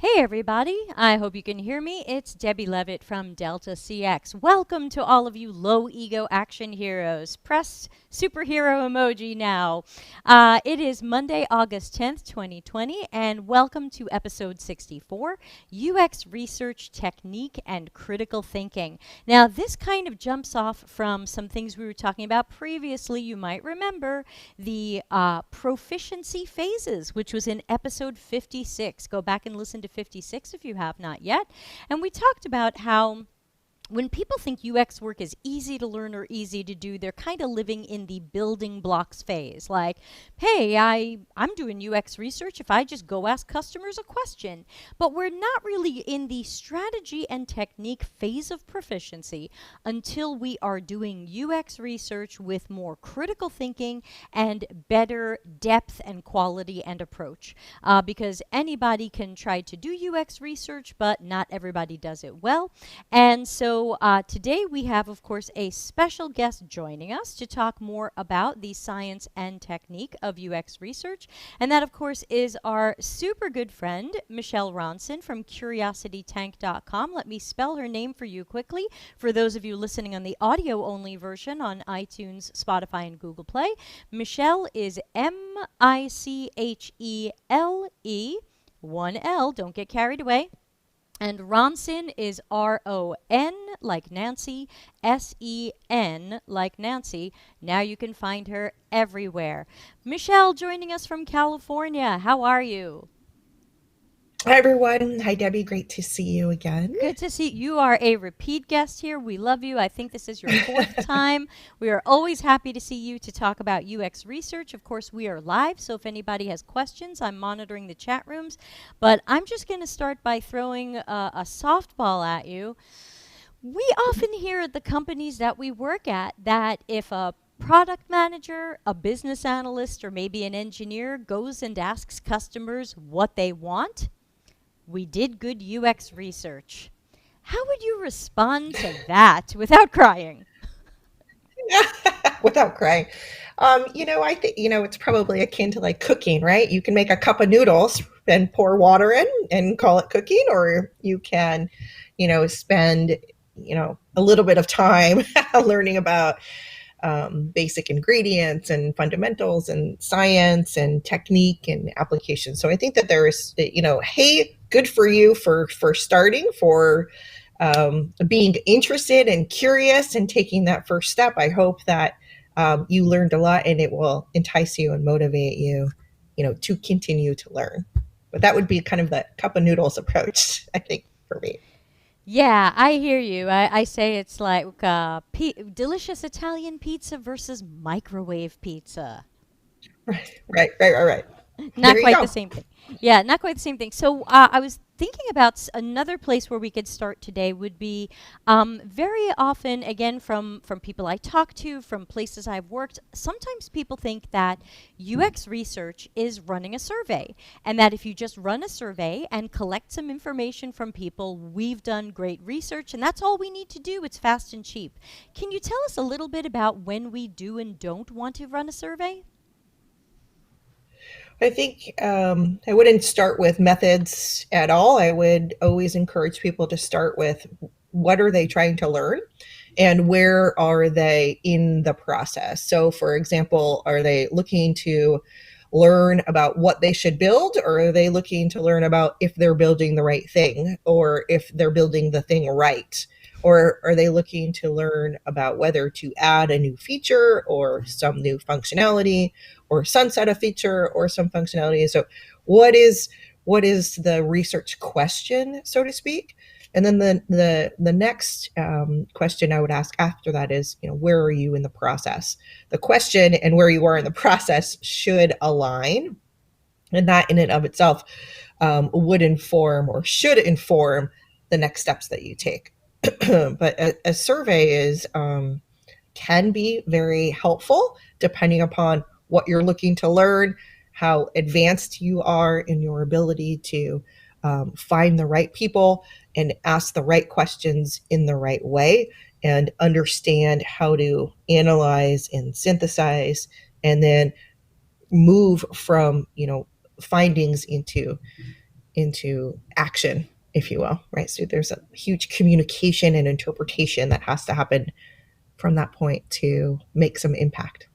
Hey everybody, I hope you can hear me. It's Debbie Levitt from Delta CX. Welcome to all of you low ego action heroes. Press superhero emoji now. It is Monday, August 10th, 2020, and welcome to episode 64, UX Research Technique and Critical Thinking. Now, this kind of jumps off from some things we were talking about previously. You might remember the proficiency phases, which was in episode 56. Go back and listen to 56 if you have not yet. And we talked about how when people think UX work is easy to learn or easy to do, they're kind of living in the building blocks phase. Like, hey, I'm doing UX research if I just go ask customers a question. But we're not really in the strategy and technique phase of proficiency until we are doing UX research with more critical thinking and better depth and quality and approach. Because anybody can try to do UX research, but not everybody does it well. And so today we have, of course, a special guest joining us to talk more about the science and technique of UX research. And that, of course, is our super good friend, Michele Ronsen from CuriosityTank.com. Let me spell her name for you quickly. For those of you listening on the audio-only version on iTunes, Spotify, and Google Play, Michele is Michele, one L, don't get carried away. And Ronsen is Ron like Nancy, Sen like Nancy. Now you can find her everywhere. Michele joining us from California. How are you? Hi, everyone. Hi, Debbie. Great to see you again. Good to see you. You are a repeat guest here. We love you. I think this is your fourth time. We are always happy to see you to talk about UX research. Of course, we are live, so if anybody has questions, I'm monitoring the chat rooms. But I'm just going to start by throwing a softball at you. We often hear at the companies that we work at that if a product manager, a business analyst, or maybe an engineer goes and asks customers what they want, we did good UX research. How would you respond to that without crying? Without crying. I think, it's probably akin to like cooking, right? You can make a cup of noodles and pour water in and call it cooking, or you can, spend, a little bit of time learning about basic ingredients and fundamentals and science and technique and application. So I think that there is, hey, good for you for starting, for being interested and curious and taking that first step. I hope that you learned a lot and it will entice you and motivate you, to continue to learn. But that would be kind of the cup of noodles approach, I think, for me. Yeah, I hear you. I say it's like delicious Italian pizza versus microwave pizza. Right. Not There you quite the go. same thing. Yeah, not quite the same thing. So I was thinking about another place where we could start today would be very often, again, from people I talk to, from places I've worked, sometimes people think that UX research is running a survey, and that if you just run a survey and collect some information from people, we've done great research, and that's all we need to do. It's fast and cheap. Can you tell us a little bit about when we do and don't want to run a survey? I think I wouldn't start with methods at all. I would always encourage people to start with what are they trying to learn and where are they in the process. So, for example, are they looking to learn about what they should build, or are they looking to learn about if they're building the right thing or if they're building the thing right? Or are they looking to learn about whether to add a new feature or some new functionality or sunset a feature or some functionality? So what is the research question, so to speak? And then the next question I would ask after that is, where are you in the process? The question and where you are in the process should align, and that in and of itself would inform or should inform the next steps that you take. But a survey is can be very helpful depending upon what you're looking to learn, how advanced you are in your ability to find the right people and ask the right questions in the right way and understand how to analyze and synthesize and then move from findings into into action, if you will, right? So there's a huge communication and interpretation that has to happen from that point to make some impact.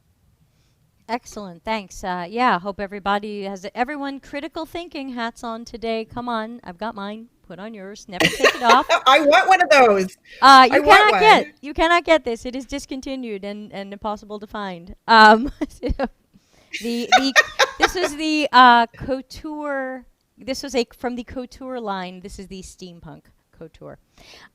Excellent. Thanks. Yeah, hope everybody has everyone critical thinking hats on today. Come on. I've got mine. Put on yours. Never take it off. I want one of those. I want one. You cannot get this. It is discontinued and impossible to find. The this is the couture. This was a from the couture line. This is the steampunk couture.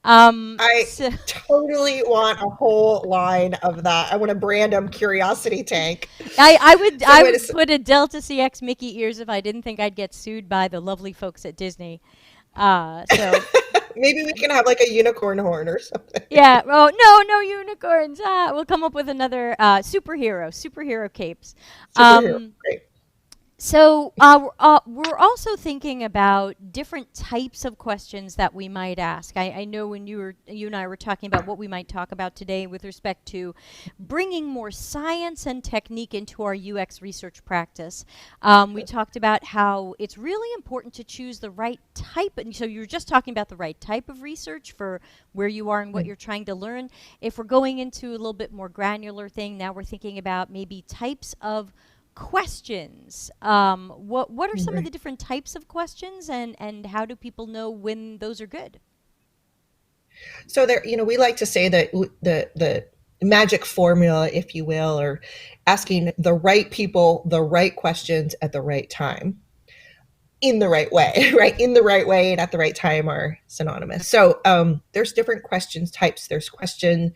I So totally want a whole line of that. I want to brand them Curiosity Tank. I Someone would put a Delta CX Mickey ears if I didn't think I'd get sued by the lovely folks at Disney. So maybe we can have like a unicorn horn or something. yeah. Oh no, no unicorns. We'll come up with another superhero capes. Superhero. Great. So we're also thinking about different types of questions that we might ask. I know when you and I were talking about what we might talk about today with respect to bringing more science and technique into our UX research practice. We talked about how it's really important to choose the right type. And so you're just talking about the right type of research for where you are and what you're trying to learn. If we're going into a little bit more granular thing, now we're thinking about maybe types of questions. What are some of the different types of questions, and how do people know when those are good? So there, we like to say that the magic formula, if you will, or asking the right people the right questions at the right time in the right way, right? In the right way and at the right time are synonymous. So there's different questions types. There's question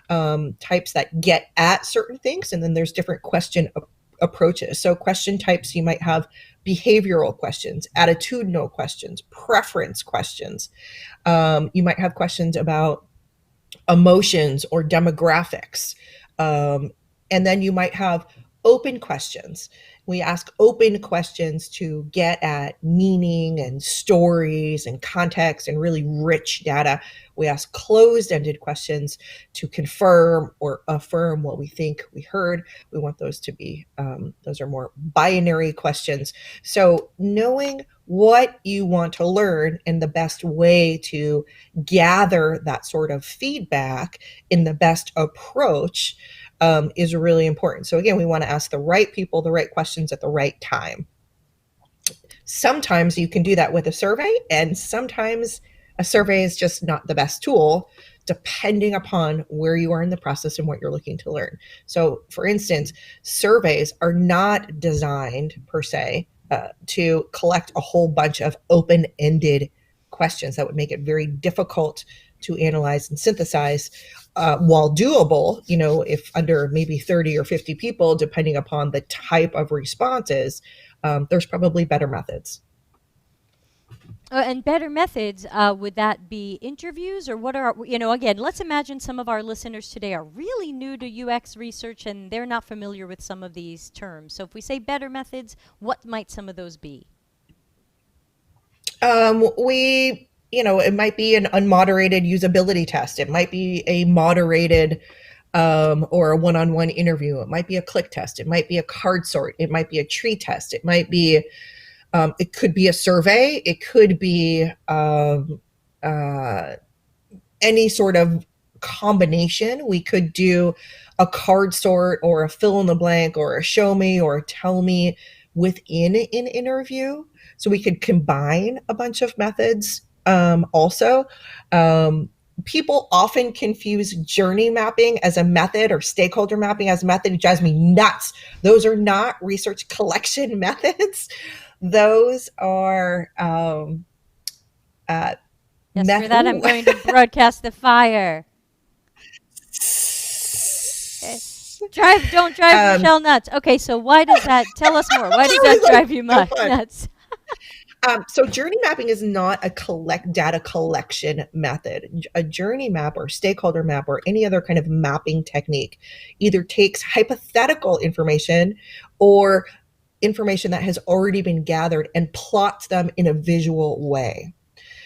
types that get at certain things, and then there's different question approaches. So question types, you might have behavioral questions, attitudinal questions, preference questions. You might have questions about emotions or demographics. And then you might have open questions. We ask open questions to get at meaning and stories and context and really rich data. We ask closed-ended questions to confirm or affirm what we think we heard. We want those to be, those are more binary questions. So knowing what you want to learn and the best way to gather that sort of feedback in the best approach is really important. So again, we want to ask the right people the right questions at the right time. Sometimes you can do that with a survey, and sometimes a survey is just not the best tool, depending upon where you are in the process and what you're looking to learn. So, for instance, surveys are not designed per se to collect a whole bunch of open-ended questions that would make it very difficult to analyze and synthesize. While doable, if under maybe 30 or 50 people, depending upon the type of responses, there's probably better methods. And better methods, would that be interviews, or what are, again, let's imagine some of our listeners today are really new to UX research and they're not familiar with some of these terms. So if we say better methods, what might some of those be? It might be an unmoderated usability test. It might be a moderated or a one-on-one interview. It might be a click test. It might be a card sort. It might be a tree test. It might be, it could be a survey. It could be any sort of combination. We could do a card sort or a fill in the blank or a show me or a tell me within an interview. So we could combine a bunch of methods. Also, people often confuse journey mapping as a method or stakeholder mapping as a method. It drives me nuts. Those are not research collection methods. Those are Yes, for that I'm going to broadcast the fire. Okay. Don't drive Michelle nuts. Okay, so why does that? Tell us more. Why does that drive you nuts? So journey mapping is not a data collection method. A journey map or stakeholder map or any other kind of mapping technique either takes hypothetical information or information that has already been gathered and plots them in a visual way.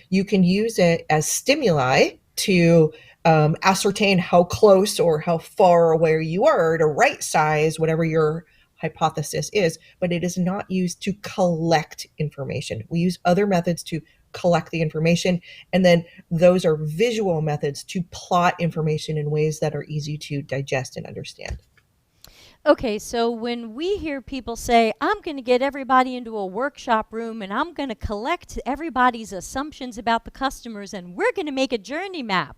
You can use it as stimuli to ascertain how close or how far away you are to right size whatever your hypothesis is, but it is not used to collect information. We use other methods to collect the information, and then those are visual methods to plot information in ways that are easy to digest and understand. Okay, so when we hear people say, I'm going to get everybody into a workshop room and I'm going to collect everybody's assumptions about the customers and we're going to make a journey map,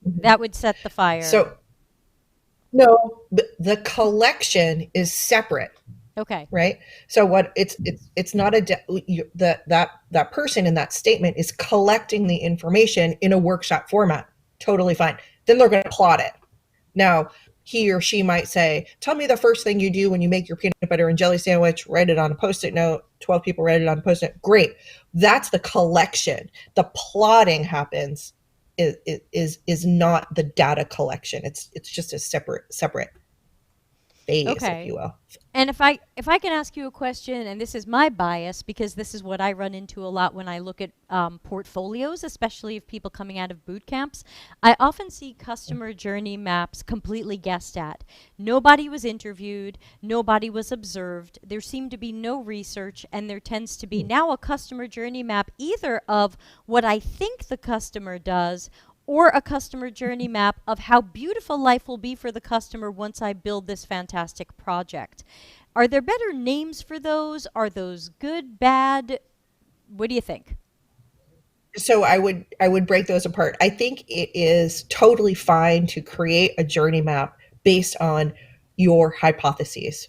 Mhm. that would set the fire. So, no, the collection is separate, Okay. right? So what it's not that person in that statement is collecting the information in a workshop format. Totally fine. Then they're going to plot it. Now, he or she might say, tell me the first thing you do when you make your peanut butter and jelly sandwich, write it on a post-it note, 12 people write it on a post-it note. Great. That's the collection. The plotting happens is not the data collection. It's just a separate phase, if Okay. you will. And if I can ask you a question, and this is my bias because this is what I run into a lot when I look at portfolios, especially of people coming out of boot camps, I often see customer journey maps completely guessed at. Nobody was interviewed, nobody was observed, there seemed to be no research, and there tends to be now a customer journey map either of what I think the customer does or a customer journey map of how beautiful life will be for the customer once I build this fantastic project. Are there better names for those? Are those good, bad? What do you think? So I would break those apart. I think it is totally fine to create a journey map based on your hypotheses.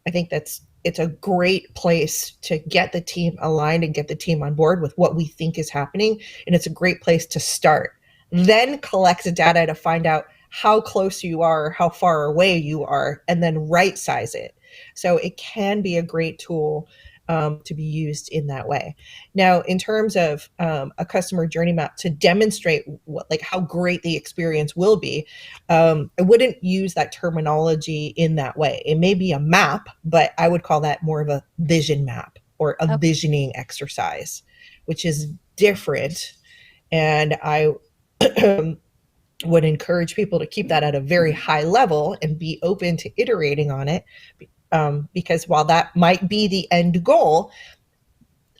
I think it's a great place to get the team aligned and get the team on board with what we think is happening, and it's a great place to start. Then collect the data to find out how close you are, how far away you are, and then right size it. So it can be a great tool to be used in that way. Now, in terms of a customer journey map to demonstrate like how great the experience will be, I wouldn't use that terminology in that way. It may be a map, but I would call that more of a vision map or a Okay. visioning exercise, which is different. And I would encourage people to keep that at a very high level and be open to iterating on it. Because while that might be the end goal,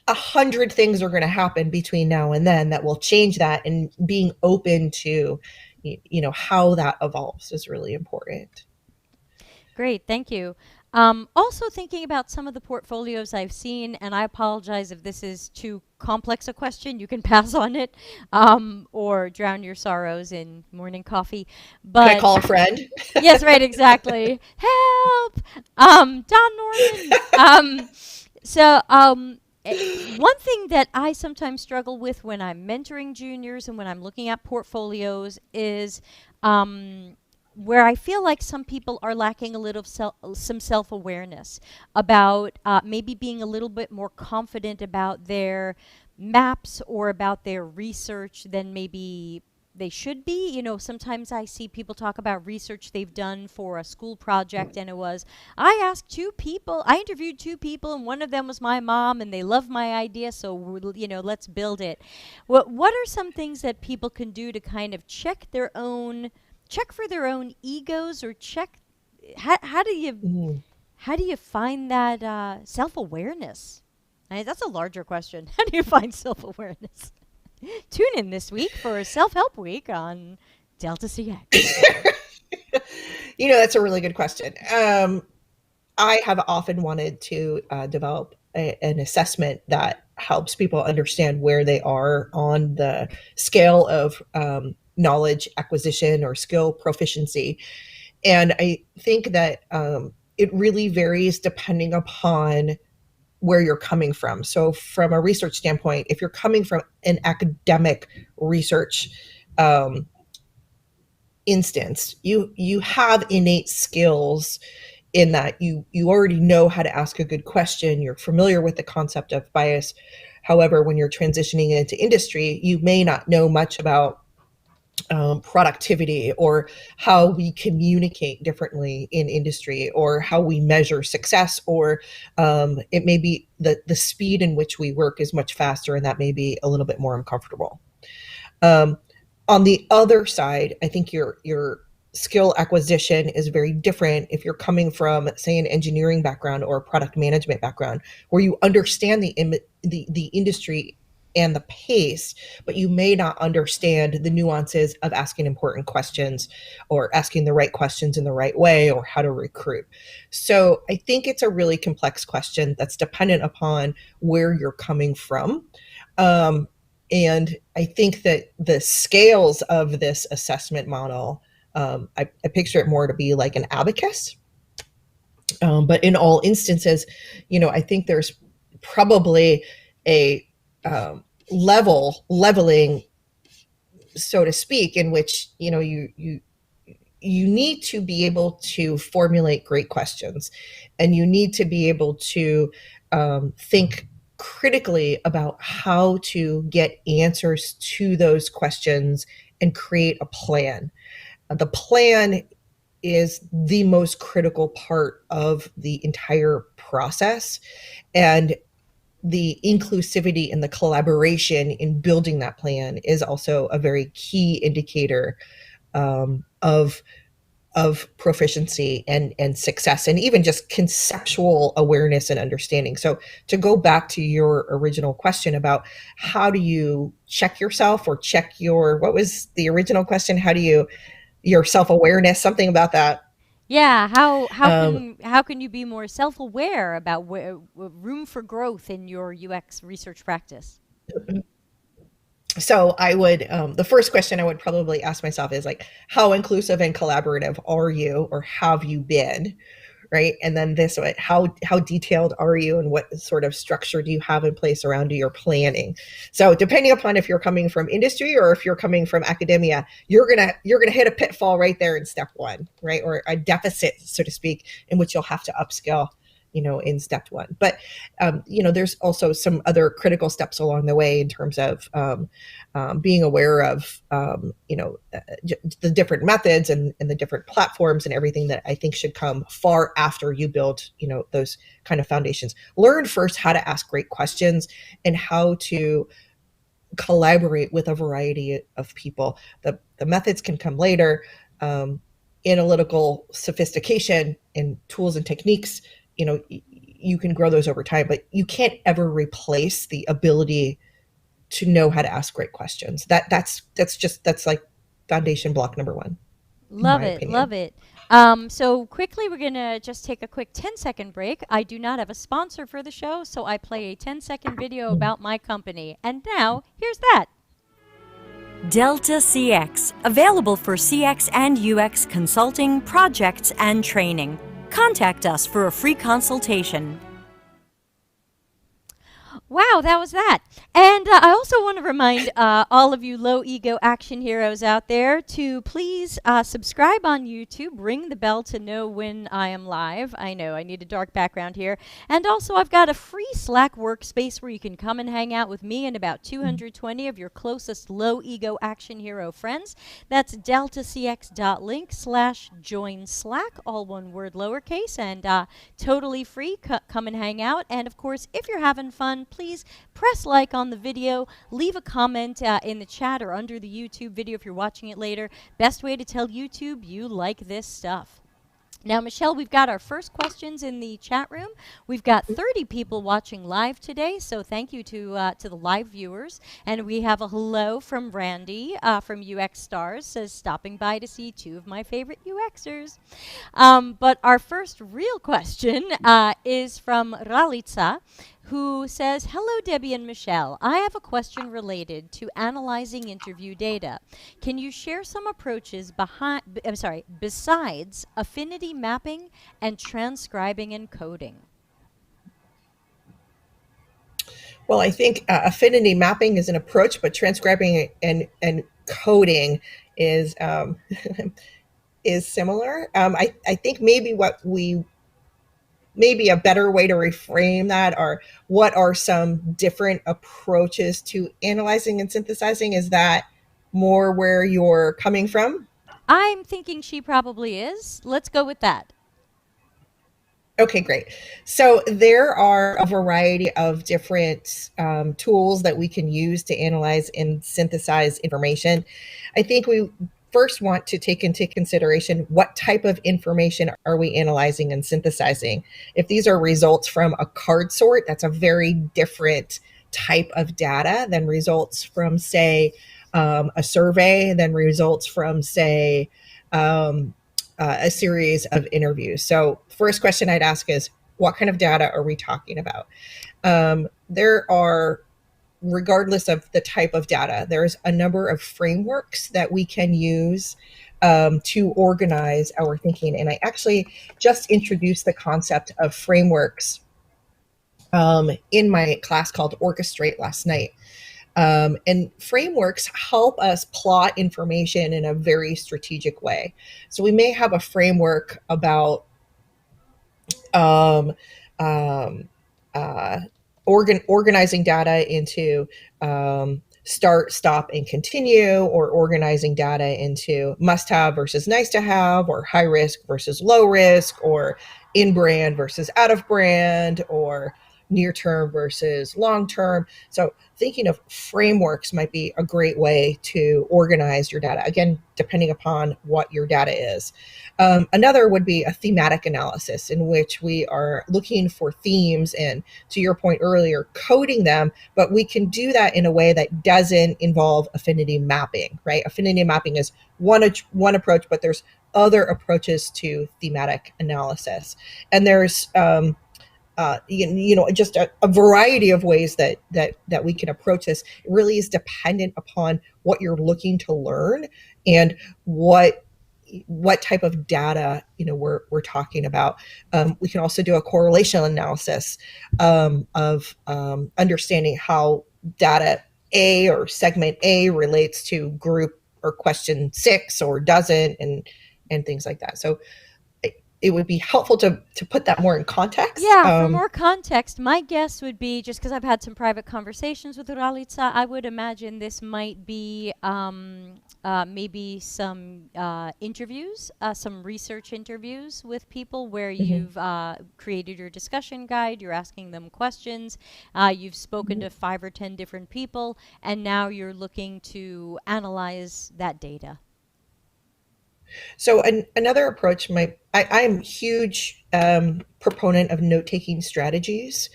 100 things are going to happen between now and then that will change that, and being open to how that evolves is really important. Great, thank you. Also, thinking about some of the portfolios I've seen, and I apologize if this is too complex a question, you can pass on it or drown your sorrows in morning coffee. Can I But call a friend? yes, right, exactly. Help! Don Norman. One thing that I sometimes struggle with when I'm mentoring juniors and when I'm looking at portfolios is um, where I feel like some people are lacking a little some self-awareness about maybe being a little bit more confident about their maps or about their research than maybe they should be. You know, sometimes I see people talk about research they've done for a school project, and it was, I asked two people, I interviewed two people, and one of them was my mom, and they loved my idea, so, let's build it. What are some things that people can do to kind of check for their own egos or check how do you Mm. how do you find that self-awareness? I mean, that's a larger question. How do you find self-awareness? Tune in this week for Self-Help Week on Delta CX. That's a really good question. I have often wanted to develop an assessment that helps people understand where they are on the scale of knowledge acquisition or skill proficiency. And I think that it really varies depending upon where you're coming from. So, from a research standpoint, if you're coming from an academic research um, instance, you have innate skills in that you already know how to ask a good question. You're familiar with the concept of bias. However, when you're transitioning into industry, you may not know much about productivity or how we communicate differently in industry or how we measure success, or it may be the speed in which we work is much faster, and that may be a little bit more uncomfortable. um, on the other side, I think you're skill acquisition is very different if you're coming from, say, an engineering background or a product management background, where you understand the industry and the pace, but you may not understand the nuances of asking important questions or asking the right questions in the right way or how to recruit. So I think it's a really complex question that's dependent upon where you're coming from. Um, and I think that the scales of this assessment model, I picture it more to be like an abacus. But in all instances, I think there's probably a leveling, so to speak, in which you need to be able to formulate great questions, and you need to be able to think critically about how to get answers to those questions and create a plan. The plan is the most critical part of the entire process, and the inclusivity and the collaboration in building that plan is also a very key indicator um, of proficiency and success, and even just conceptual awareness and understanding. So to go back to your original question about how do you check yourself or check your, what was the original question? How do you, your self-awareness, something about that. Yeah, how Um, can you be more self-aware about room for growth in your UX research practice? so I would, the first question I would probably ask myself is like, how inclusive and collaborative are you or have you been? Right, and then this way, how detailed are you and what sort of structure do you have in place around your planning? So depending upon if you're coming from industry or if you're coming from academia, you're gonna hit a pitfall right there in step one, right, or a deficit, so to speak, in which you'll have to upskill, in step one. But there's also some other critical steps along the way in terms of being aware of the different methods and the different platforms and everything that I think should come far after you build those kind of foundations. Learn first how to ask great questions and how to collaborate with a variety of people. The methods can come later. Analytical sophistication and tools and techniques, you can grow those over time, but you can't ever replace the ability to know how to ask great questions. That's like foundation block number one, in Love my it, love opinion. it. So quickly, we're gonna just take a quick 10-second break. I do not have a sponsor for the show, so I play a 10-second video about my company. And now, here's that. Delta CX, available for CX and UX consulting, projects, and training. Contact us for a free consultation. Wow, that was that. And I also want to remind all of you low ego action heroes out there to please subscribe on YouTube, ring the bell to know when I am live. I know I need a dark background here. And also, I've got a free Slack workspace where you can come and hang out with me and about 220 of your closest low ego action hero friends. That's deltacx.link/join Slack, all one word lowercase, and totally free. Come and hang out. And of course, if you're having fun, please press like on the video, leave a comment in the chat or under the YouTube video if you're watching it later. Best way to tell YouTube you like this stuff. Now, Michelle, we've got our first questions in the chat room. We've got 30 people watching live today, so thank you to the live viewers. And we have a hello from Randy from UX Stars, says stopping by to see two of my favorite UXers. But our first real question is from Ralitza, who says, "Hello, Debbie and Michelle. I have a question related to analyzing interview data. Can you share some approaches besides affinity mapping and transcribing and coding?" Well, I think affinity mapping is an approach, but transcribing and coding is is similar. I think maybe a better way to reframe that are, what are some different approaches to analyzing and synthesizing? Is that more where you're coming from? I'm thinking she probably is. Let's go with that. Okay, great. So there are a variety of different tools that we can use to analyze and synthesize information. I think first want to take into consideration what type of information are we analyzing and synthesizing. If these are results from a card sort, that's a very different type of data than results from, say, a survey, than results from, say, a series of interviews. So, first question I'd ask is, what kind of data are we talking about? There are, regardless of the type of data, there's a number of frameworks that we can use to organize our thinking. And I actually just introduced the concept of frameworks in my class called Orchestrate last night. And frameworks help us plot information in a very strategic way. So we may have a framework about um, um, uh, organizing data into start, stop, and continue, or organizing data into must have versus nice to have, or high risk versus low risk, or in brand versus out of brand, or near term versus long term. So, thinking of frameworks might be a great way to organize your data, again, depending upon what your data is. Another would be a thematic analysis, in which we are looking for themes and, to your point earlier, coding them, but we can do that in a way that doesn't involve affinity mapping, right? Affinity mapping is one approach, but there's other approaches to thematic analysis. And there's just a variety of ways that we can approach this. It really is dependent upon what you're looking to learn and what type of data we're talking about. We can also do a correlation analysis of understanding how data A or segment A relates to group or question 6 or doesn't, and things like that. So it would be helpful to put that more in context. Yeah, for more context, my guess would be, just because I've had some private conversations with Ralitza, I would imagine this might be maybe some interviews, some research interviews with people where you've created your discussion guide, you're asking them questions, you've spoken to 5 or 10 different people, and now you're looking to analyze that data. So another approach might, I'm a huge proponent of note-taking strategies,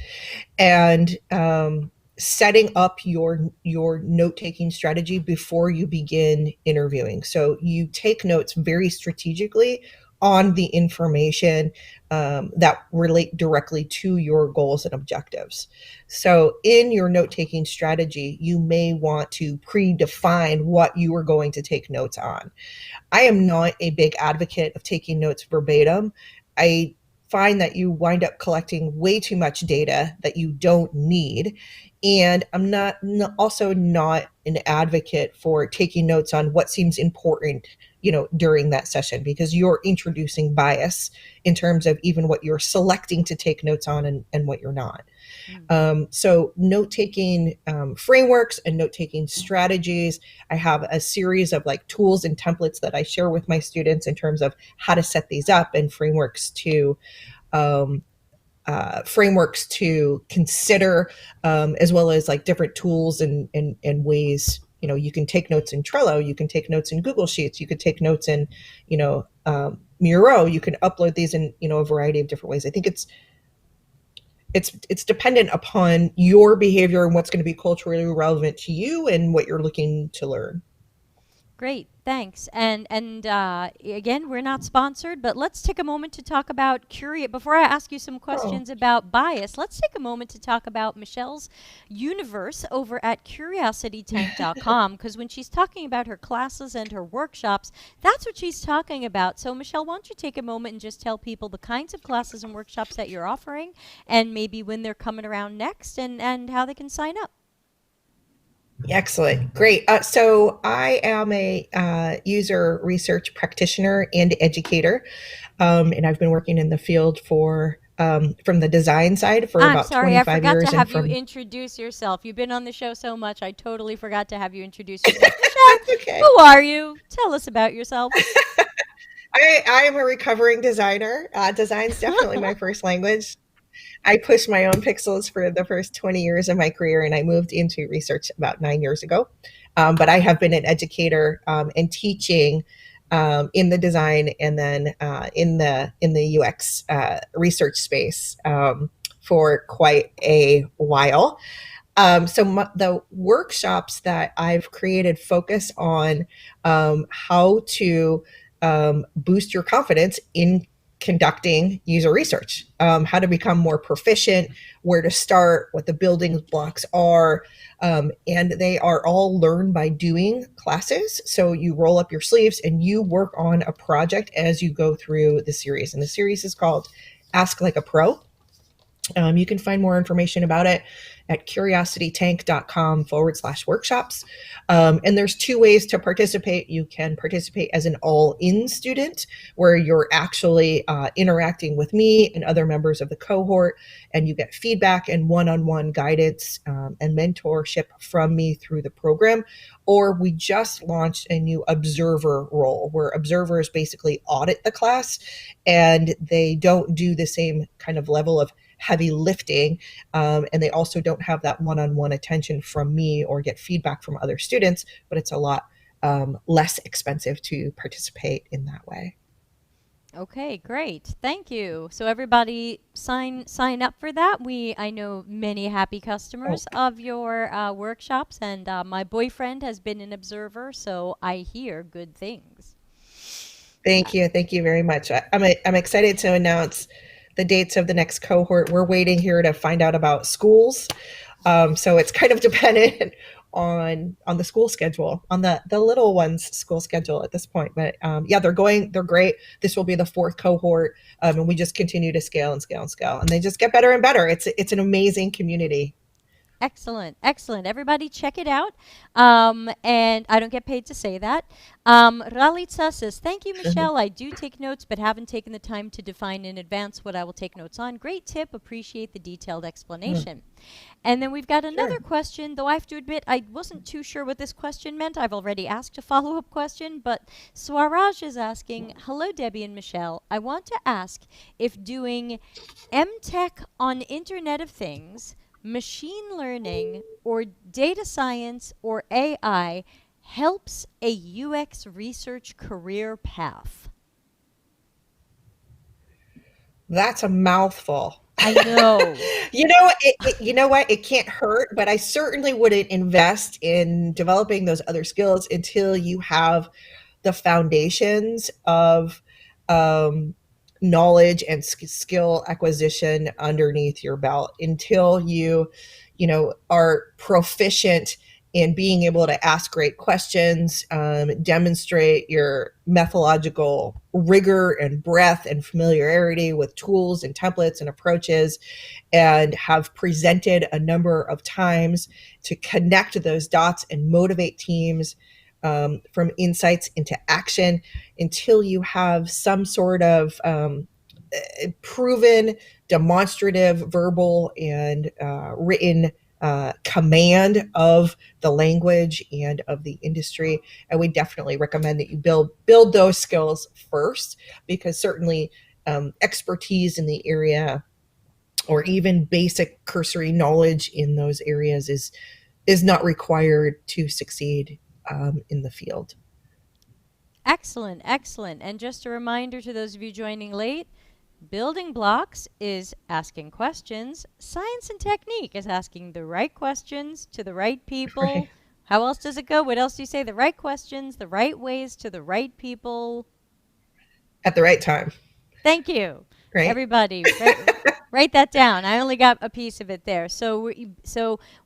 and setting up your note-taking strategy before you begin interviewing. So you take notes very strategically on the information that relate directly to your goals and objectives. So in your note-taking strategy, you may want to predefine what you are going to take notes on. I am not a big advocate of taking notes verbatim. I find that you wind up collecting way too much data that you don't need. And I'm also not an advocate for taking notes on what seems important, during that session, because you're introducing bias in terms of even what you're selecting to take notes on, and what you're not. So note taking frameworks and note taking strategies. I have a series of like tools and templates that I share with my students in terms of how to set these up, and um, frameworks to consider, as well as like different tools and ways. You can take notes in Trello, you can take notes in Google Sheets, you could take notes in, Miro. You can upload these in, a variety of different ways. I think it's dependent upon your behavior and what's going to be culturally relevant to you and what you're looking to learn. Great, thanks. And again, we're not sponsored, but let's take a moment to talk about Curious. Before I ask you some Oh, questions about bias, let's take a moment to talk about Michelle's universe over at curiositytank.com, because when she's talking about her classes and her workshops, that's what she's talking about. So, Michelle, why don't you take a moment and just tell people the kinds of classes and workshops that you're offering, and maybe when they're coming around next, and how they can sign up. excellent. Great. So I am a user research practitioner and educator, and I've been working in the field from the design side for I'm about sorry, I 25 forgot to years, and have you from introduce yourself. You've been on the show so much, I totally forgot to have you introduce yourself. Michelle, that's okay. who are you? Tell us about yourself. I am a recovering designer. Design's definitely my first language. I pushed my own pixels for the first 20 years of my career, and I moved into research about 9 years ago. but I have been an educator and teaching in the design and then in the UX research space for quite a while. The workshops that I've created focus on how to boost your confidence in conducting user research, how to become more proficient, where to start, what the building blocks are. And they are all learn by doing classes. So you roll up your sleeves and you work on a project as you go through the series. And the series is called Ask Like a Pro. You can find more information about it at curiositytank.com/workshops. And there's two ways to participate. You can participate as an all-in student, where you're actually interacting with me and other members of the cohort, and you get feedback and one-on-one guidance and mentorship from me through the program. Or we just launched a new observer role, where observers basically audit the class, and they don't do the same kind of level of heavy lifting. And they also don't have that one on one attention from me or get feedback from other students, but it's a lot less expensive to participate in that way. Okay, great. Thank you. So everybody sign up for that. I know many happy Oh, customers of your workshops, and my boyfriend has been an observer, so I hear good things. Uh, thank you. Thank you very much. I'm excited to announce the dates of the next cohort. We're waiting here to find out about schools. So it's kind of dependent on the school schedule, on the little ones' school schedule at this point. But yeah, they're great. This will be the fourth cohort, and we just continue to scale and scale and scale, and they just get better and better. It's an amazing community. Excellent, excellent. Everybody, check it out. And I don't get paid to say that. Ralitza says, "Thank you, Michelle. I do take notes, but haven't taken the time to define in advance what I will take notes on. Great tip. Appreciate the detailed explanation." And then we've got another Sure. question, though I have to admit I wasn't too sure what this question meant. I've already asked a follow-up question, but Swaraj is asking, "Hello, Debbie and Michelle. I want to ask if doing MTech on Internet of Things, machine learning, or data science or AI helps a UX research career path." That's a mouthful. I know. You know what? It can't hurt, but I certainly wouldn't invest in developing those other skills until you have the foundations of um, knowledge and skill acquisition underneath your belt. Until you are proficient in being able to ask great questions, demonstrate your methodological rigor and breadth and familiarity with tools and templates and approaches, and have presented a number of times to connect those dots and motivate teams from insights into action, until you have some sort of proven, demonstrative, verbal, and written command of the language and of the industry. And we definitely recommend that you build those skills first, because certainly expertise in the area or even basic cursory knowledge in those areas is not required to succeed in the field. Excellent, excellent. And just a reminder to those of you joining late, building blocks is asking questions. Science and technique is asking the right questions to the right Right. people. How else does it go? What else do you say? The right questions, the right ways to the right people. At the right time, Thank you, right? everybody. Write that down. I only got a piece of it there. So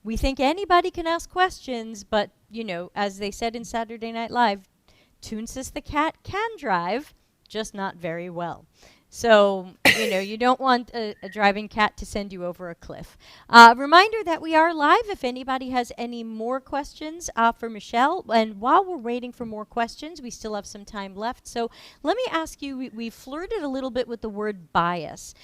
we think anybody can ask questions, but as they said in Saturday Night Live, Toonsis the cat can drive, just not very well. So, you don't want a driving cat to send you over a cliff. Reminder that we are live if anybody has any more questions for Michelle. And while we're waiting for more questions, we still have some time left. So let me ask you, we flirted a little bit with the word bias.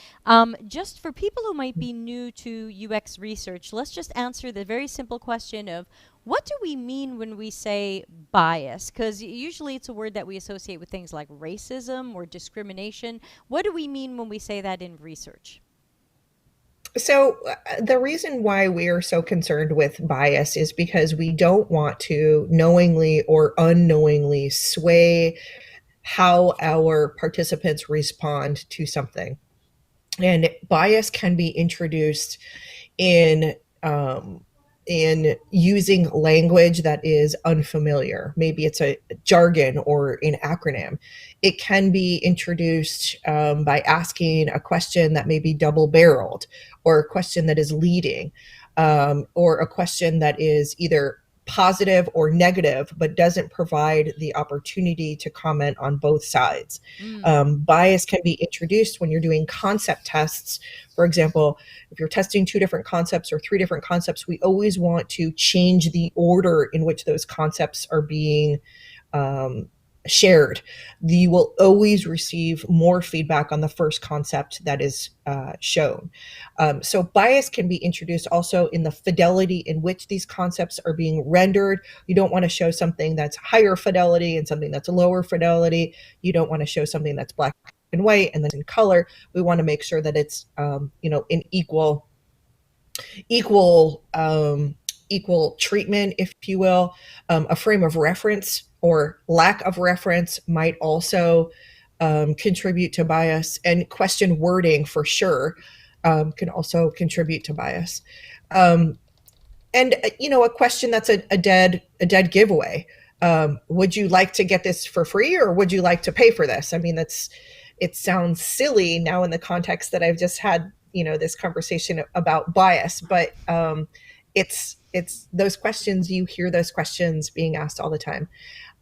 Just for people who might be new to UX research, let's just answer the very simple question of, what do we mean when we say bias? Because usually it's a word that we associate with things like racism or discrimination. What do we mean when we say that in research? The reason why we are so concerned with bias is because we don't want to knowingly or unknowingly sway how our participants respond to something. And bias can be introduced in um, in using language that is unfamiliar. Maybe it's a jargon or an acronym. It can be introduced by asking a question that may be double barreled, or a question that is leading, or a question that is either positive or negative, but doesn't provide the opportunity to comment on both sides. Mm. Bias can be introduced when you're doing concept tests. For example, if you're testing two different concepts or three different concepts, we always want to change the order in which those concepts are being um, shared. You will always receive more feedback on the first concept that is shown. So bias can be introduced also in the fidelity in which these concepts are being rendered. You don't want to show something that's higher fidelity and something that's lower fidelity. You don't want to show something that's black and white and then in color. We want to make sure that it's an equal equal treatment, if you will. A frame of reference or lack of reference might also contribute to bias, and question wording for sure can also contribute to bias. Um, and a question that's a dead giveaway. Would you like to get this for free, or would you like to pay for this? I mean, it sounds silly now in the context that I've just had this conversation about bias, but it's those questions. You hear those questions being asked all the time.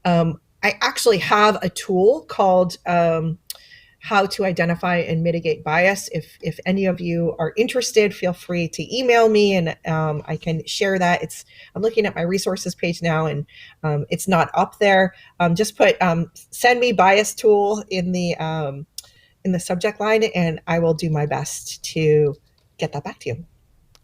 I actually have a tool called how to identify and mitigate bias. If any of you are interested, feel free to email me, and I can share that. I'm looking at my resources page now, and it's not up there. Just put send me bias tool in the subject line, and I will do my best to get that back to you.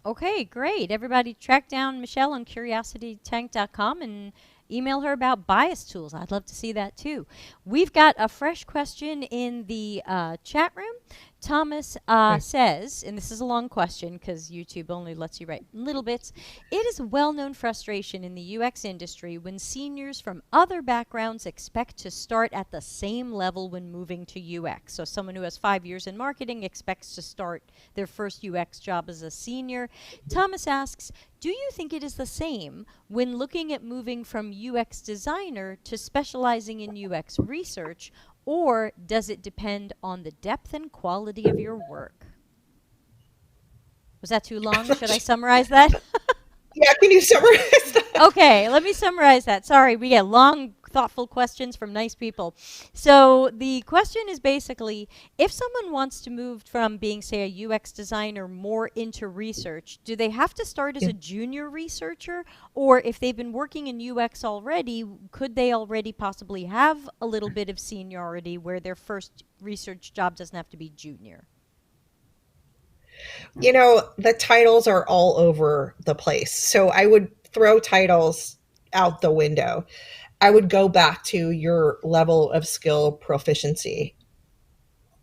Okay, great. Everybody track down Michelle on curiositytank.com and email her about bias tools. I'd love to see that too. We've got a fresh question in the chat room. Thomas Okay. says, and this is a long question because YouTube only lets you write little bits. It is a well known frustration in the UX industry when seniors from other backgrounds expect to start at the same level when moving to UX. So, someone who has 5 years in marketing expects to start their first UX job as a senior. Thomas asks, do you think it is the same when looking at moving from UX designer to specializing in UX research, or does it depend on the depth and quality of your work? Was that too long? Should I summarize that? Yeah, can you summarize that? Okay, let me summarize that. Sorry, we get long, thoughtful questions from nice people. So the question is basically, if someone wants to move from being, say, a UX designer more into research, do they have to start as Yeah. a junior researcher? Or if they've been working in UX already, could they already possibly have a little bit of seniority where their first research job doesn't have to be junior? The titles are all over the place. So I would throw titles out the window. I would go back to your level of skill proficiency.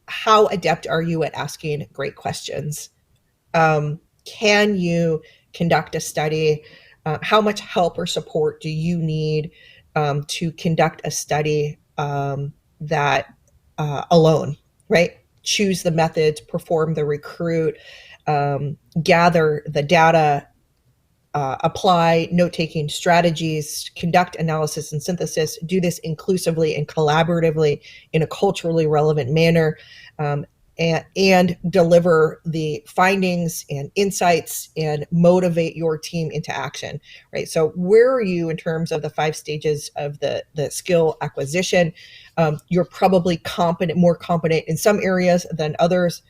How adept are you at asking great questions? Can you conduct a study? How much help or support do you need to conduct a study that alone, right? Choose the methods, perform the recruit, gather the data, apply note taking strategies, conduct analysis and synthesis, do this inclusively and collaboratively in a culturally relevant manner, and deliver the findings and insights and motivate your team into action, right? So, where are you in terms of the 5 stages of the skill acquisition? You're probably more competent in some areas than others.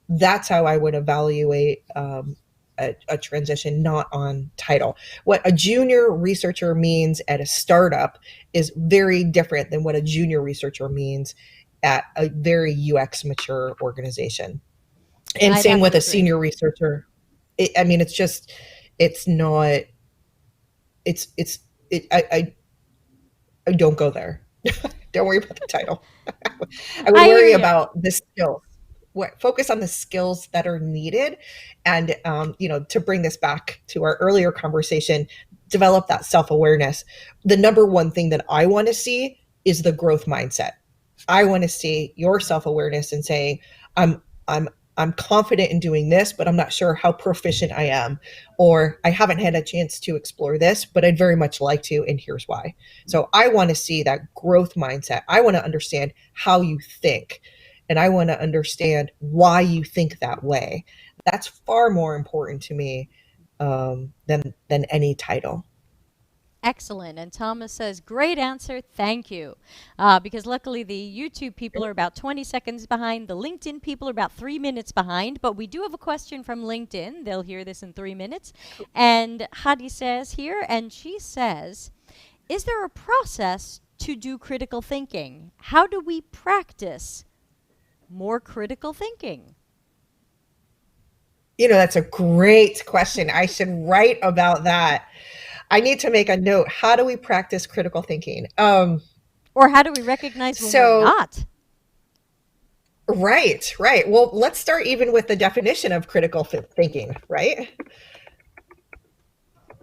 That's how I would evaluate a transition, not on title. What a junior researcher means at a startup is very different than what a junior researcher means at a very UX mature organization. And I'd same have with to a agree. senior researcher. I mean, it's not, I don't go there. Don't worry about the title. I would I hear worry you. about the skill. focus on the skills that are needed, and to bring this back to our earlier conversation, develop that self-awareness. The number one thing that I want to see is the growth mindset. I want to see your self-awareness and saying, i'm i'm I'm confident in doing this, but I'm not sure how proficient I am, or I haven't had a chance to explore this, but I'd very much like to, and here's why. So I want to see that growth mindset. I want to understand how you think, and I want to understand why you think that way. That's far more important to me, than any title. Excellent. And Thomas says, great answer. Thank you. Because luckily, the YouTube people are about 20 seconds behind. The LinkedIn people are about 3 minutes behind. But we do have a question from LinkedIn. They'll hear this in 3 minutes. And Hadi says here, and she says, is there a process to do critical thinking? How do we practice more critical thinking? That's a great question. I should write about that. I need to make a note. How do we practice critical thinking? Or how do we recognize when we're So, not? right, right. Well, let's start even with the definition of critical thinking, right?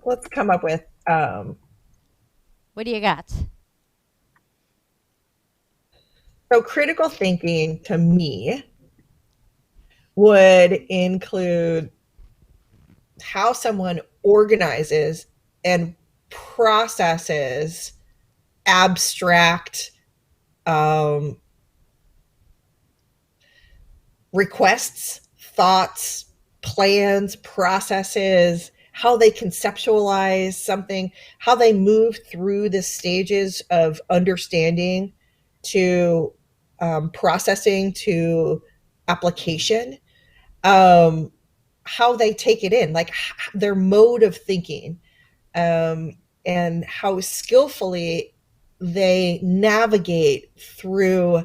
Let's come up with, What do you got? so critical thinking to me would include how someone organizes and processes abstract, um, requests, thoughts, plans, processes, how they conceptualize something, how they move through the stages of understanding to, processing to application, um, how they take it in, like their mode of thinking, um, and how skillfully they navigate through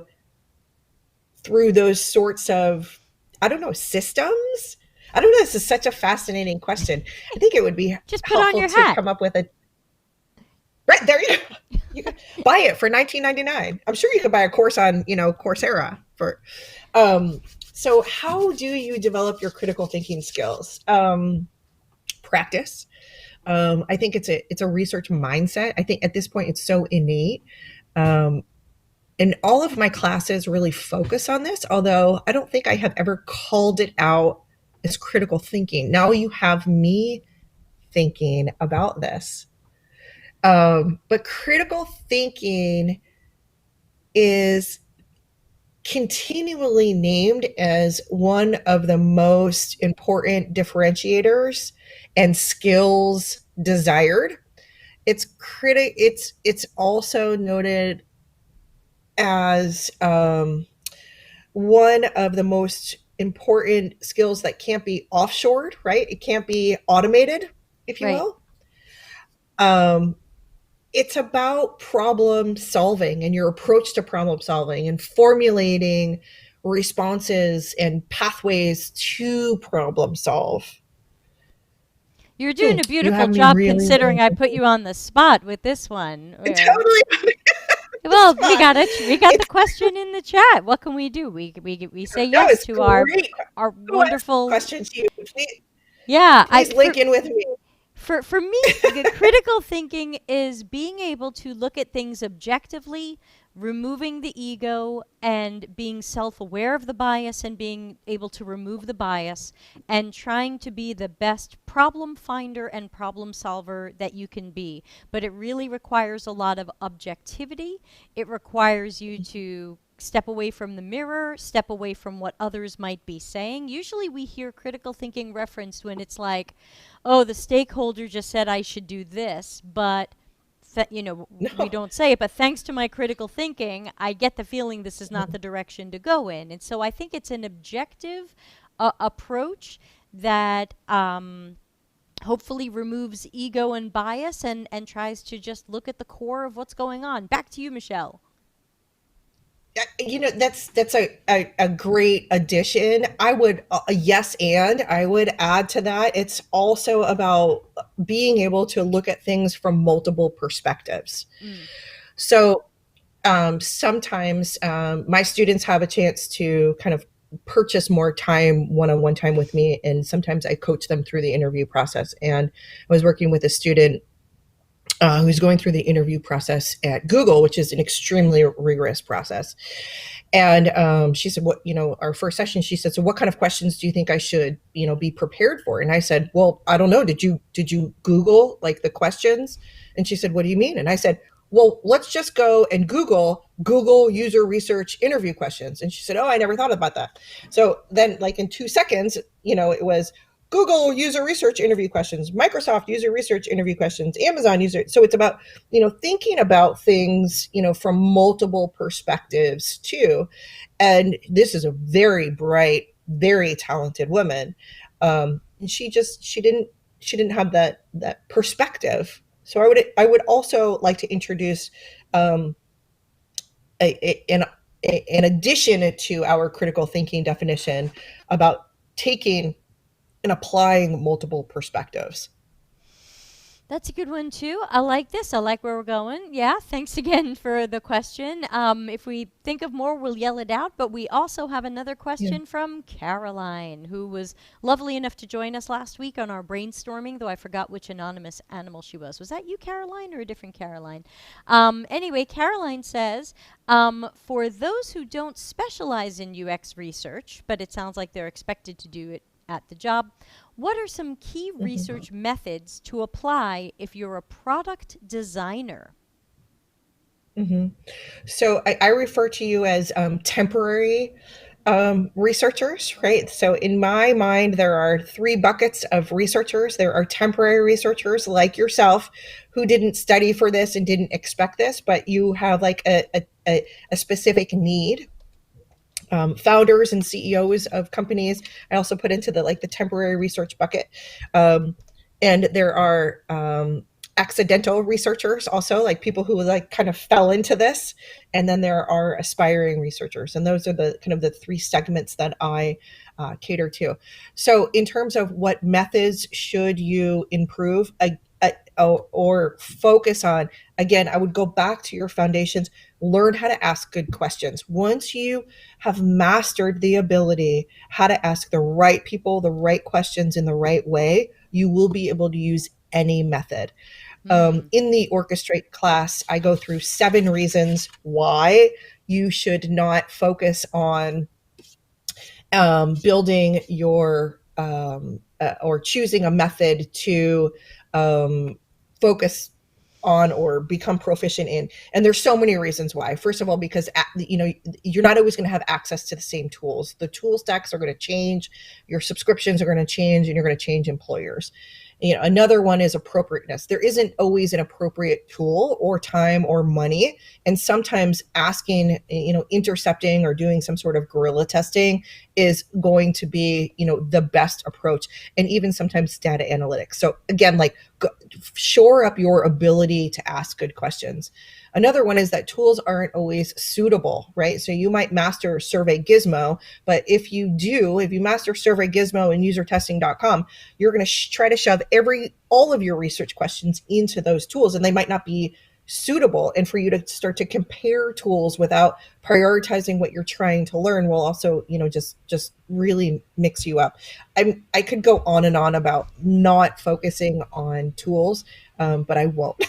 those sorts of, I don't know, systems. I don't know. This is such a fascinating question. I think it would be Just put on helpful your to hat. come up with a, right there. You can buy it for $19.99. I'm sure you could buy a course on, Coursera for. Um, so, how do you develop your critical thinking skills? Practice. I think it's a research mindset. I think at this point it's so innate. Um, and all of my classes really focus on this, although I don't think I have ever called it out as critical thinking. Now you have me thinking about this. But critical thinking is continually named as one of the most important differentiators and skills desired. It's also noted as, one of the most important skills that can't be offshored, right? It can't be automated, if you Right. will. Um, it's about problem solving and your approach to problem solving and formulating responses and pathways to problem solve. You're doing a You beautiful have me job really, really considering I put you on the spot with this one. totally on the Well, we spot. got it. We got the It's question in the chat. What can we do? We say no, yes it's to our great. our Who has wonderful. questions? You please, Yeah, I please link in with me. for me, the critical thinking is being able to look at things objectively, removing the ego and being self-aware of the bias and being able to remove the bias and trying to be the best problem finder and problem solver that you can be. But it really requires a lot of objectivity. It requires you to step away from the mirror, step away from what others might be saying. Usually we hear critical thinking referenced when it's like, oh, the stakeholder just said I should do this, but we No. don't say it, but thanks to my critical thinking, I get the feeling this is not the direction to go in. And so I think it's an objective approach that hopefully removes ego and bias and tries to just look at the core of what's going on. Back to you, Michelle. That's a great addition. I would, yes, and I would add to that, it's also about being able to look at things from multiple perspectives. Mm. So, sometimes, my students have a chance to kind of purchase more time, one-on-one time with me, and sometimes I coach them through the interview process. And I was working with a student who's going through the interview process at Google, which is an extremely rigorous process. And she said, "What, our first session?" She said, "So, what kind of questions do you think I should, be prepared for?" And I said, "Well, I don't know. Did you Google like the questions?" And she said, "What do you mean?" And I said, "Well, let's just go and Google user research interview questions." And she said, "Oh, I never thought about that." So then, like in 2 seconds, it was Google user research interview questions, Microsoft user research interview questions, Amazon user. So it's about, thinking about things, from multiple perspectives too. And this is a very bright, very talented woman. And she didn't have that perspective. So I would also like to introduce um, in addition to our critical thinking definition about taking and applying multiple perspectives. That's a good one too. I like this. I like where we're going. Yeah, thanks again for the question. If we think of more, we'll yell it out. But we also have another Yeah. question from Caroline, who was lovely enough to join us last week on our brainstorming, though I forgot which anonymous animal she was. Was that you, Caroline, or a different Caroline? Anyway, Caroline says, for those who don't specialize in UX research, but it sounds like they're expected to do it at the job, what are some key Mhm. research methods to apply if you're a product designer? hmm So I refer to you as temporary researchers, right? So in my mind, there are three buckets of researchers. There are temporary researchers like yourself who didn't study for this and didn't expect this, but you have like a specific need. Founders and CEOs of companies, I also put into the temporary research bucket. Um, and there are accidental researchers also, like people who like kind of fell into this. And then there are aspiring researchers, and those are the kind of the three segments that I cater to. So in terms of what methods should you improve or focus on, again, I would go back to your foundations. Learn how to ask good questions. Once you have mastered the ability how to ask the right people the right questions in the right way, you will be able to use any method. Hmm. In the orchestrate class, I go through 7 reasons why you should not focus on building your or choosing a method to um, focus on or become proficient in. And there's so many reasons why. First of all, because you're not always going to have access to the same tools. The tool stacks are going to change, your subscriptions are going to change, and you're going to change employers. Another one is appropriateness. There isn't always an appropriate tool or time or money. And sometimes asking, intercepting or doing some sort of guerrilla testing is going to be, the best approach. And even sometimes data analytics. So again, like shore up your ability to ask good questions. Another one is that tools aren't always suitable, right? So you might master Survey Gizmo, but if you master Survey Gizmo and usertesting.com, you're going to try to shove all of your research questions into those tools, and they might not be suitable. And for you to start to compare tools without prioritizing what you're trying to learn will also, just really mix you up. I could go on and on about not focusing on tools, but I won't.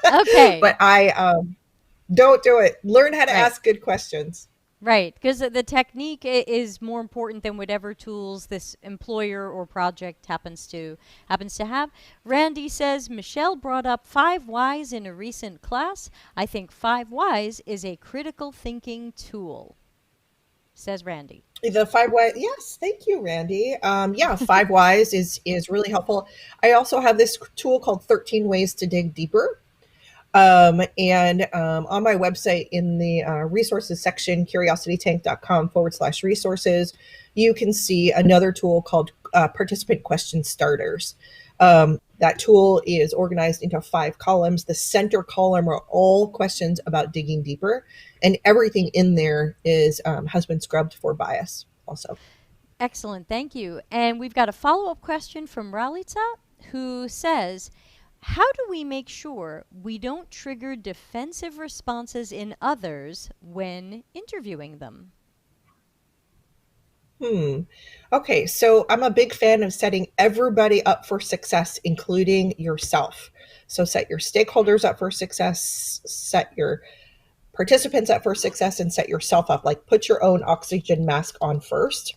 Okay. But I don't do it. Learn how to Right. ask good questions. Right. Because the technique is more important than whatever tools this employer or project happens to have. Randy says Michelle brought up 5 whys in a recent class. I think 5 whys is a critical thinking tool, says Randy. The 5 whys, yes, thank you, Randy. Yeah, 5 whys is really helpful. I also have this tool called 13 Ways to Dig Deeper. And on my website in the resources section, curiositytank.com/resources, you can see another tool called participant question starters. That tool is organized into 5 columns. The center column are all questions about digging deeper, and everything in there is has been scrubbed for bias also. Excellent, thank you. And we've got a follow up question from Ralitza, who says, how do we make sure we don't trigger defensive responses in others when interviewing them? Hmm. Okay, so I'm a big fan of setting everybody up for success, including yourself. So set your stakeholders up for success, set your participants up for success, and set yourself up. Like put your own oxygen mask on first.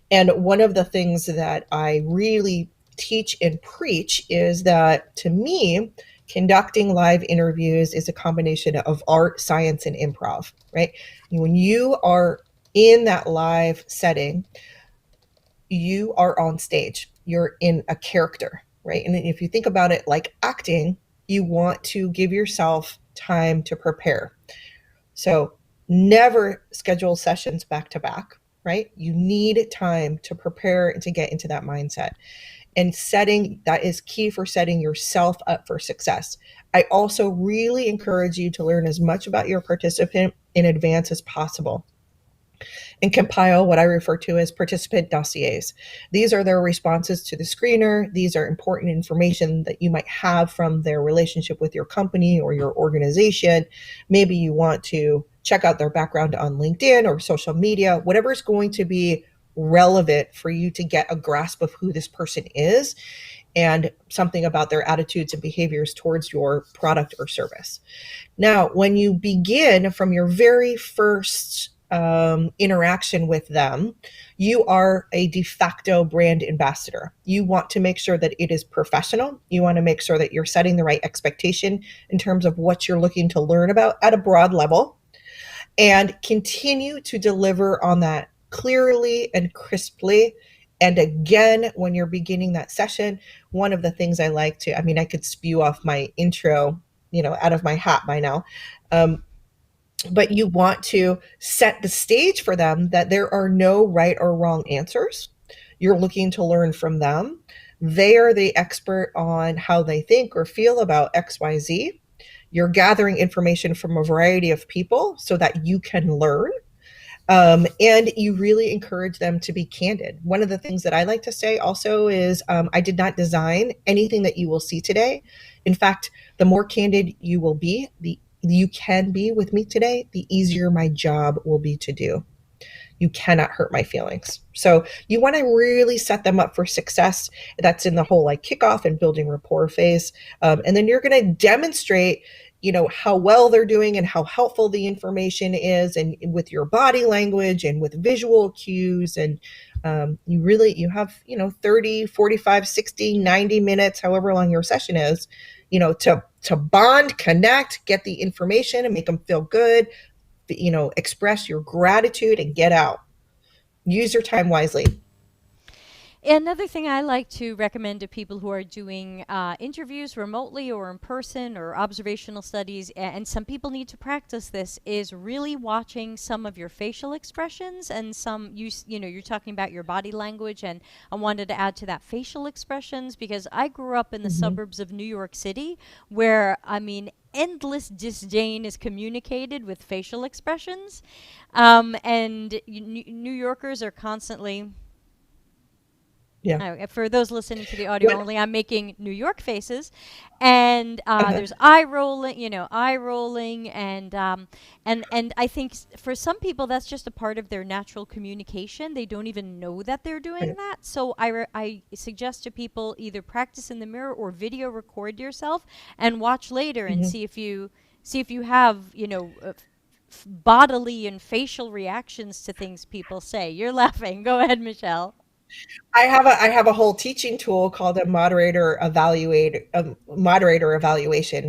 And one of the things that I really teach and preach is that to me, conducting live interviews is a combination of art, science, and improv, right? When you are in that live setting, you are on stage, you're in a character, right? And if you think about it like acting, you want to give yourself time to prepare. So never schedule sessions back to back, right? You need time to prepare and to get into that mindset. And setting that is key for setting yourself up for success. I also really encourage you to learn as much about your participant in advance as possible and compile what I refer to as participant dossiers. These are their responses to the screener. These are important information that you might have from their relationship with your company or your organization. Maybe you want to check out their background on LinkedIn or social media, whatever is going to be relevant for you to get a grasp of who this person is and something about their attitudes and behaviors towards your product or service. Now, when you begin from your very first interaction with them, you are a de facto brand ambassador. You want to make sure that it is professional. You want to make sure that you're setting the right expectation in terms of what you're looking to learn about at a broad level and continue to deliver on that clearly and crisply. And again, when you're beginning that session, one of the things I like to, I mean, I could spew off my intro, out of my hat by now. Um, but you want to set the stage for them that there are no right or wrong answers. You're looking to learn from them. They are the expert on how they think or feel about XYZ. You're gathering information from a variety of people so that you can learn. And you really encourage them to be candid. One of the things that I like to say also is I did not design anything that you will see today. In fact, the more candid you will be, the you can be with me today, the easier my job will be to do. You cannot hurt my feelings. So you want to really set them up for success. That's in the whole like kickoff and building rapport phase. And then you're going to demonstrate, how well they're doing and how helpful the information is and with your body language and with visual cues. And you have, 30, 45, 60, 90 minutes, however long your session is, to bond, connect, get the information and make them feel good, express your gratitude and get out. Use your time wisely. Another thing I like to recommend to people who are doing interviews remotely or in person or observational studies, and some people need to practice this, is really watching some of your facial expressions and you're talking about your body language, and I wanted to add to that facial expressions because I grew up in the Mm-hmm. suburbs of New York City where, I mean, endless disdain is communicated with facial expressions. And New Yorkers are constantly, Yeah. for those listening to the audio What? only, I'm making New York faces, and Uh-huh. there's eye rolling, and I think for some people that's just a part of their natural communication. They don't even know that they're doing Right. that. So I suggest to people either practice in the mirror or video record yourself and watch later and Mm-hmm. see if you have bodily and facial reactions to things people say. You're laughing. Go ahead, Michelle. I have a whole teaching tool called a moderator evaluation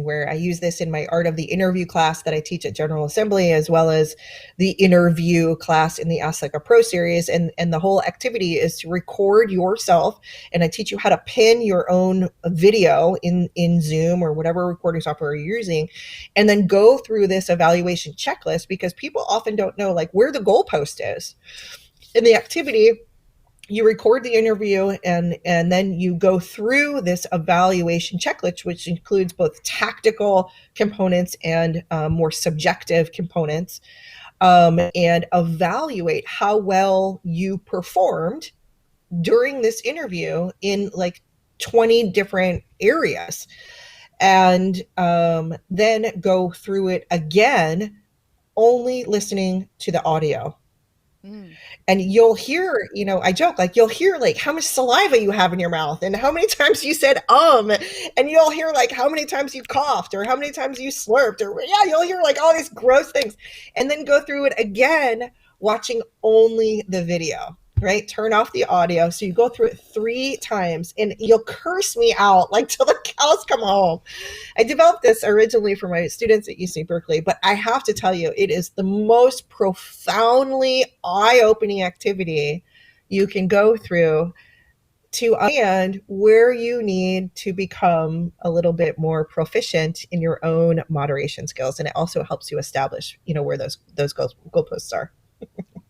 where I use this in my art of the interview class that I teach at General Assembly as well as the interview class in the Ask Like a Pro series, and the whole activity is to record yourself, and I teach you how to pin your own video in Zoom or whatever recording software you're using, and then go through this evaluation checklist because people often don't know like where the goalpost is in the activity. You record the interview and then you go through this evaluation checklist, which includes both tactical components and more subjective components, and evaluate how well you performed during this interview in like 20 different areas, and then go through it again, only listening to the audio. Mm. And you'll hear, I joke, like you'll hear like how much saliva you have in your mouth and how many times you said and you'll hear like how many times you coughed or how many times you slurped, or yeah, you'll hear like all these gross things, and then go through it again, watching only the video. Right, turn off the audio. So you go through it 3 times and you'll curse me out like till the cows come home. I developed this originally for my students at UC Berkeley, but I have to tell you, it is the most profoundly eye opening activity you can go through to understand where you need to become a little bit more proficient in your own moderation skills. And it also helps you establish, where those goalposts are.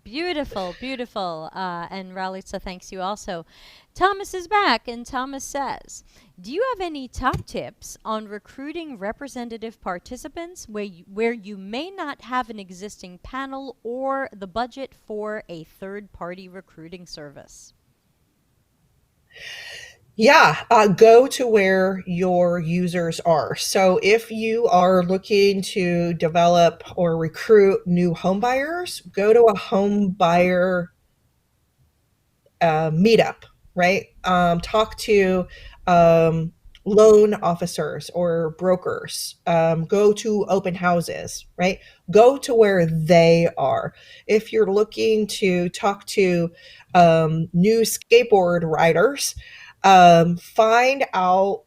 Beautiful, beautiful. And Ralitza thanks you also. Thomas is back, and Thomas says, do you have any top tips on recruiting representative participants where you may not have an existing panel or the budget for a third party recruiting service? Yeah, go to where your users are. So if you are looking to develop or recruit new home buyers, go to a home buyer meetup, right? Talk to um, loan officers or brokers. Go to open houses, right? Go to where they are. If you're looking to talk to new skateboard riders, find out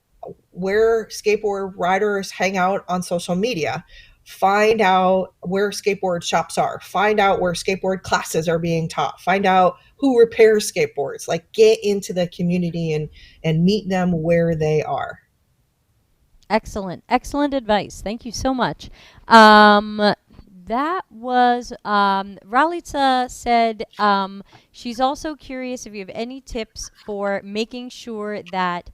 where skateboard riders hang out on social media. Find out where skateboard shops are. Find out where skateboard classes are being taught. Find out who repairs skateboards. Like get into the community and meet them where they are. Excellent, excellent advice. Thank you so much. That was Ralitza said she's also curious if you have any tips for making sure that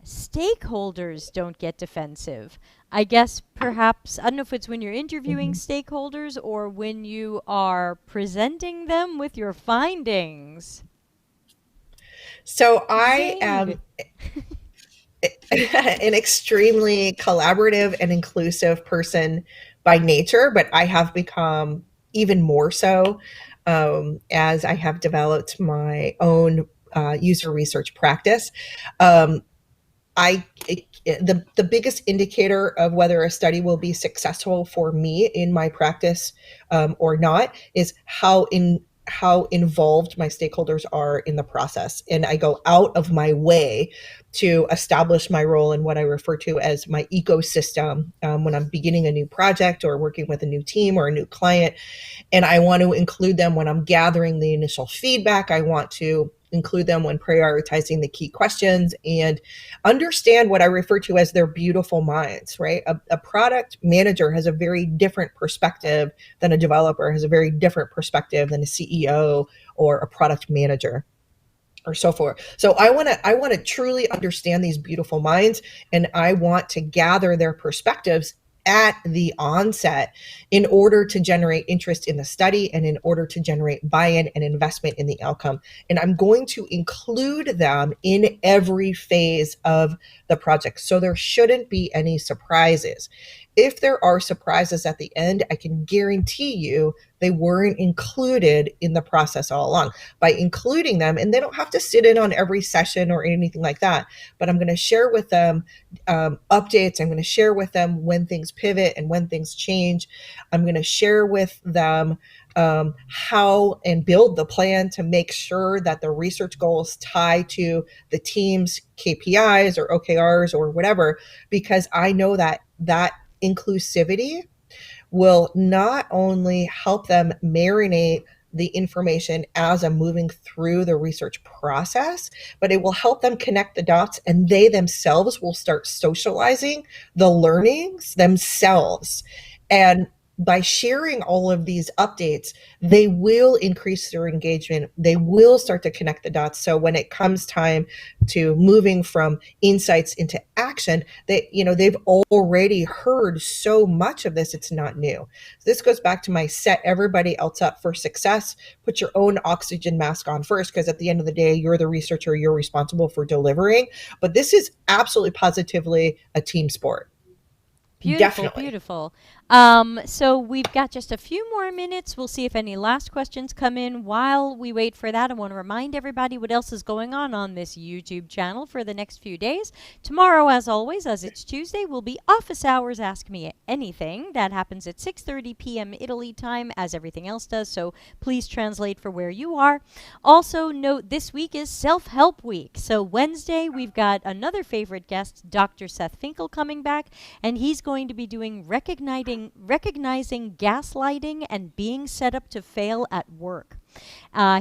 stakeholders don't get defensive. I guess perhaps, I don't know if it's when you're interviewing Mhm. stakeholders or when you are presenting them with your findings. So I Zing! am an extremely collaborative and inclusive person by nature, but I have become even more so as I have developed my own user research practice. Um, the biggest indicator of whether a study will be successful for me in my practice or not is how involved my stakeholders are in the process, and I go out of my way to establish my role in what I refer to as my ecosystem when I'm beginning a new project or working with a new team or a new client. And I want to include them when I'm gathering the initial feedback. I want to include them when prioritizing the key questions and understand what I refer to as their beautiful minds, right? A product manager has a very different perspective than a developer, has a very different perspective than a CEO or a product manager or so forth. So I want to truly understand these beautiful minds, and I want to gather their perspectives at the onset in order to generate interest in the study and in order to generate buy-in and investment in the outcome. And I'm going to include them in every phase of the project. So there shouldn't be any surprises. If there are surprises at the end, I can guarantee you they weren't included in the process all along. By including them, and they don't have to sit in on every session or anything like that, but I'm going to share with them updates. I'm going to share with them when things pivot and when things change. I'm going to share with them how and build the plan to make sure that the research goals tie to the team's KPIs or OKRs or whatever, because I know that inclusivity will not only help them marinate the information as I'm moving through the research process, but it will help them connect the dots, and they themselves will start socializing the learnings themselves. And by sharing all of these updates, they will increase their engagement. They will start to connect the dots. So when it comes time to moving from insights into action, they've already heard so much of this, it's not new. This goes back to my set everybody else up for success. Put your own oxygen mask on first, because at the end of the day, you're the researcher, you're responsible for delivering. But this is absolutely positively a team sport. Beautiful, Definitely. beautiful. So we've got just a few more minutes. We'll see if any last questions come in. While we wait for that, I want to remind everybody what else is going on this YouTube channel for the next few days. Tomorrow, as always, as it's Tuesday, will be office hours Ask Me Anything. That happens at 6:30 p.m. Italy time, as everything else does, so please translate for where you are. Also, note this week is Self-Help Week. So Wednesday, we've got another favorite guest, Dr. Seth Finkel, coming back, and he's going to be doing recognizing gaslighting and being set up to fail at work.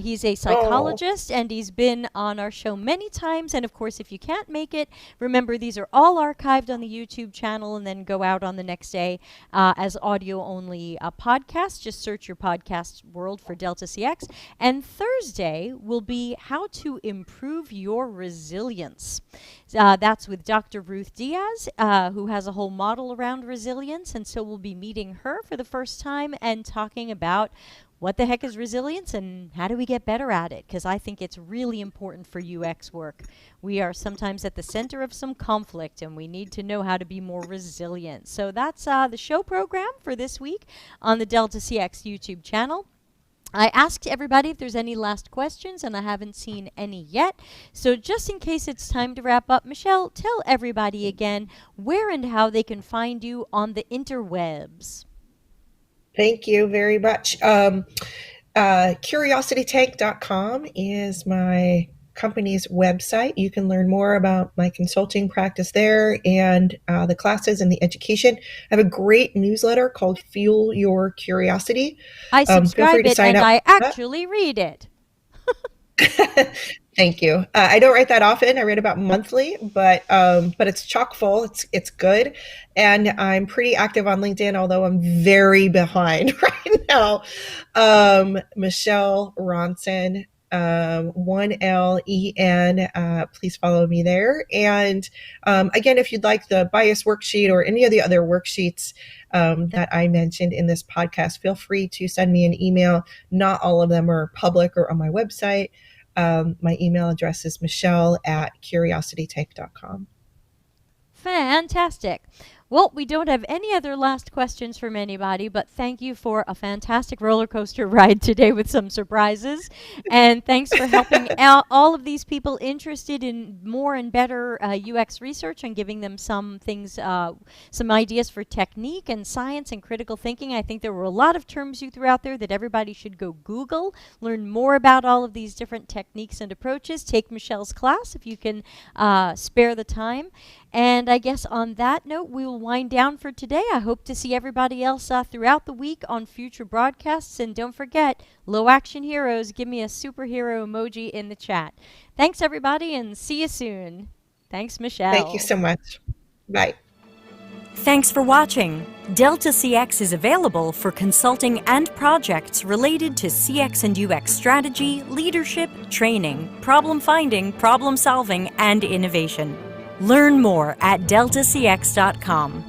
He's a Oh, psychologist, and he's been on our show many times. And of course, if you can't make it, remember these are all archived on the YouTube channel and then go out on the next day as audio only podcasts. Just search your podcast world for Delta CX. And Thursday will be how to improve your resilience. That's with Dr. Ruth Diaz, who has a whole model around resilience. And so we'll be meeting her for the first time and talking about what the heck is resilience and how do we get better at it? Because I think it's really important for UX work. We are sometimes at the center of some conflict and we need to know how to be more resilient. So that's the show program for this week on the Delta CX YouTube channel. I asked everybody if there's any last questions, and I haven't seen any yet. So just in case it's time to wrap up, Michele, tell everybody again where and how they can find you on the interwebs. thank you very much. CuriosityTank.com is my company's website. You can learn more about my consulting practice there and the classes and the education. I have a great newsletter called Fuel Your Curiosity. I Feel free subscribe to it sign and up I for that. actually read it. Thank you. I don't write that often. I write about monthly, but it's chock full. It's good, and I'm pretty active on LinkedIn. Although I'm very behind right now. Michele Ronsen, 1LEN. Please follow me there. And again, if you'd like the bias worksheet or any of the other worksheets that I mentioned in this podcast, feel free to send me an email. Not all of them are public or on my website. My email address is michele@curiositytank.com. Fantastic. Well, we don't have any other last questions from anybody, but thank you for a fantastic roller coaster ride today with some surprises. And thanks for helping all of these people interested in more and better UX research and giving them some things, some ideas for technique and science and critical thinking. I think there were a lot of terms you threw out there that everybody should go Google, learn more about all of these different techniques and approaches. Take Michele's class if you can spare the time. And I guess on that note, we will wind down for today. I hope to see everybody else throughout the week on future broadcasts. And don't forget, low action heroes, give me a superhero emoji in the chat. Thanks, everybody, and see you soon. Thanks, Thank you Michele. so much. Bye. Thanks for watching. Delta CX is available for consulting and projects related to CX and UX strategy, leadership, training, problem finding, problem solving, and innovation. Learn more at deltacx.com.